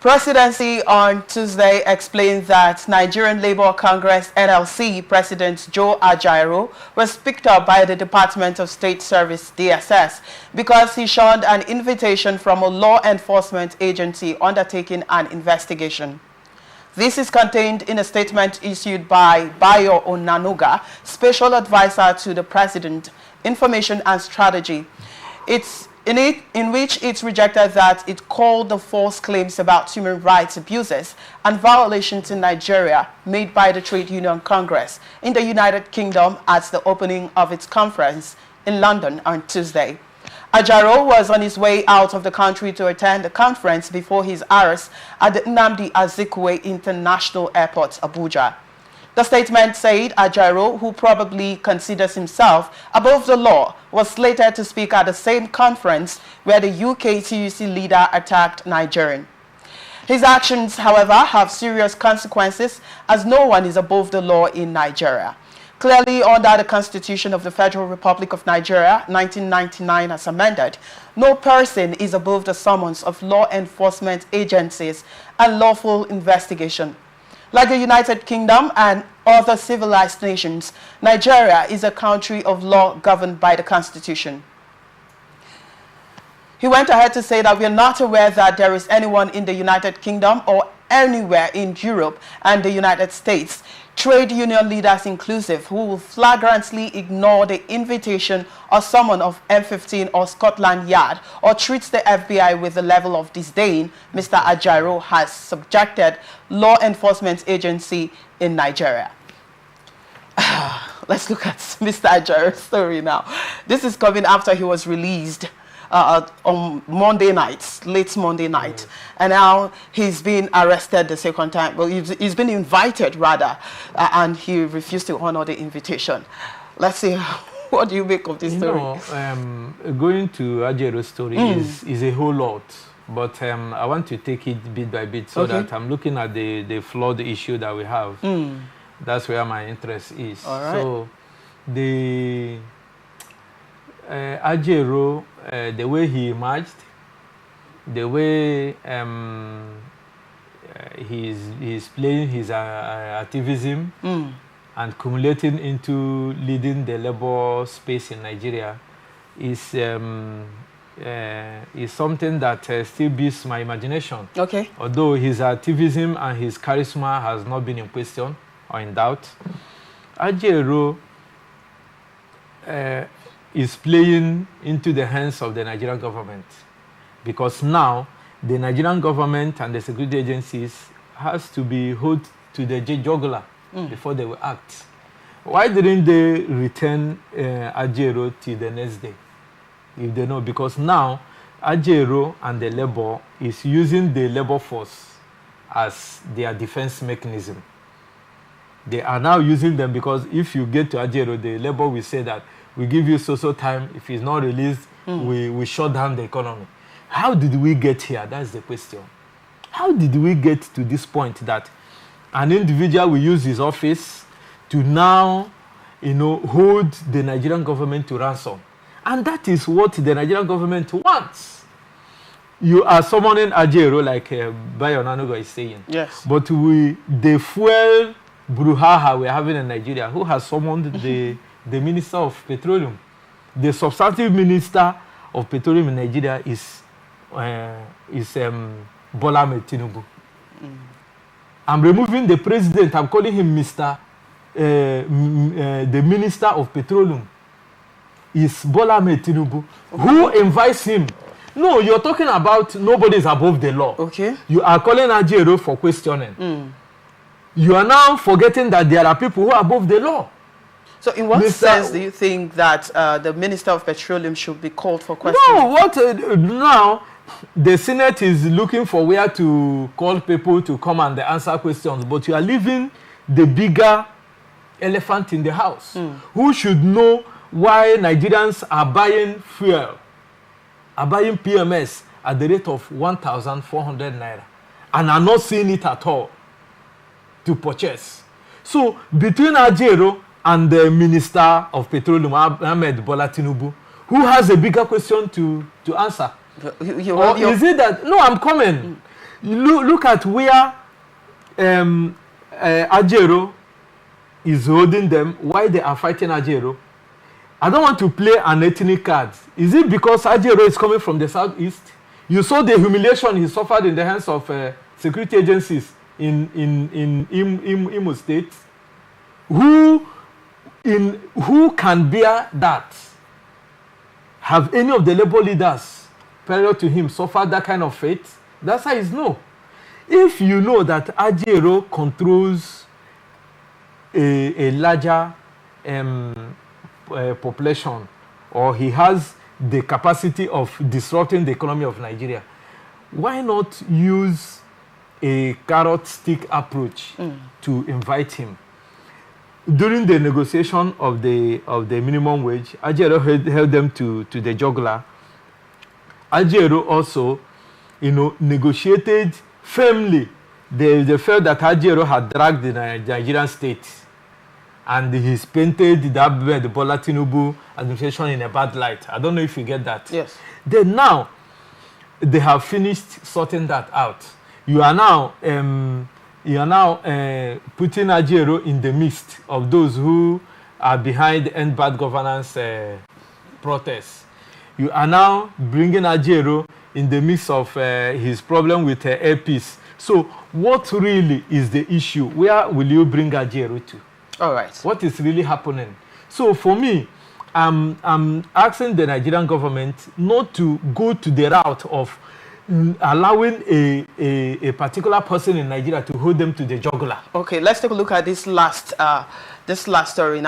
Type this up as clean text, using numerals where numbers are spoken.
Presidency on Tuesday explained that Nigerian Labour Congress NLC President Joe Ajaero was picked up by the Department of State Service DSS because he shunned an invitation from a law enforcement agency undertaking an investigation. This is contained in a statement issued by Bayo Onanuga, Special Advisor to the President, Information and Strategy. In which it rejected that it called the false claims about human rights abuses and violations in Nigeria made by the Trade Union Congress in the United Kingdom at the opening of its conference in London on Tuesday. Ajaero was on his way out of the country to attend the conference before his arrest at the Nnamdi Azikiwe International Airport, Abuja. The statement said Ajaero, who probably considers himself above the law, was slated to speak at the same conference where the UK TUC leader attacked Nigerian. His actions, however, have serious consequences as no one is above the law in Nigeria. Clearly, under the Constitution of the Federal Republic of Nigeria, 1999 as amended, no person is above the summons of law enforcement agencies and lawful investigation. Like the United Kingdom and other civilized nations, Nigeria is a country of law governed by the Constitution. He went ahead to say that we are not aware that there is anyone in the United Kingdom or anywhere in Europe and the United States, trade union leaders inclusive, who will flagrantly ignore the invitation or summon of M15 or Scotland Yard or treats the FBI with the level of disdain Mr. Ajaero has subjected law enforcement agency in Nigeria. Let's look at Mr. Ajaero's story now. This is coming after he was released on Monday night, late Monday night. And now he's been arrested the second time. Well, he's been invited, rather, and he refused to honor the invitation. Let's see, what do you make of this story? Going to Ajaero's story is a whole lot. But I want to take it bit by bit so that I'm looking at the flawed issue that we have. That's where my interest is. All right. So, the Ajaero, the way he emerged, the way he's playing his activism and cumulating into leading the labor space in Nigeria is something that still beats my imagination. Okay. Although his activism and his charisma has not been in question or in doubt, Ajaero is playing into the hands of the Nigerian government, because now the Nigerian government and the security agencies has to be held to the jugular before they will act. Why didn't they return Ajaero till the next day? If they know, because now Ajaero and the labor is using the labor force as their defense mechanism. They are now using them because if you get to Ajaero, the labor will say that we give you so time. If he's not released, we shut down the economy. How did we get here? That's the question. How did we get to this point that an individual will use his office to now, hold the Nigerian government to ransom? And that is what the Nigerian government wants. You are summoning Ajaero, like Bayo Onanuga is saying. Yes. But the fuel brouhaha we're having in Nigeria, who has summoned the Minister of Petroleum? The substantive Minister of Petroleum in Nigeria is Bola Ahmed Tinubu. I'm removing the president. I'm calling him the Minister of Petroleum is Bola Ahmed Tinubu. Okay. Who invites him? No, you're talking about nobody is above the law. Okay. You are calling Ajaero for questioning. You are now forgetting that there are people who are above the law. So in what sense do you think that the Minister of Petroleum should be called for questioning? No, now the Senate is looking for where to call people to come and answer questions, but you are leaving the bigger elephant in the house. Who should know why Nigerians are buying fuel, are buying PMS at the rate of 1,400 naira and are not seeing it at all to purchase? So between Ajaero and the Minister of Petroleum, Ahmed Bola Tinubu, who has a bigger question to answer? Is it that? No, I'm coming. Look at where Ajaero is holding them, why they are fighting Ajaero. I don't want to play an ethnic card. Is it because Ajaero is coming from the southeast? You saw the humiliation he suffered in the hands of security agencies in Imo State. Who can bear that? Have any of the labor leaders parallel to him suffered that kind of fate? That's how it's no. If you know that Ajaero controls a larger population, or he has the capacity of disrupting the economy of Nigeria, why not use a carrot stick approach to invite him? During the negotiation of the minimum wage, Ajaero held them to the jugular. Ajaero also, negotiated firmly. They felt that Ajaero had dragged the Nigerian state, and he's painted the Bola Tinubu administration in a bad light. I don't know if you get that. Yes. Then now, they have finished sorting that out. You are now putting Ajaero in the midst of those who are behind the End Bad Governance protests. You are now bringing Ajaero in the midst of his problem with airpeace. So what really is the issue? Where will you bring Ajaero to? All right. What is really happening? So for me, I'm asking the Nigerian government not to go to the route of allowing a particular person in Nigeria to hold them to the jugular. Okay, let's take a look at this last story now.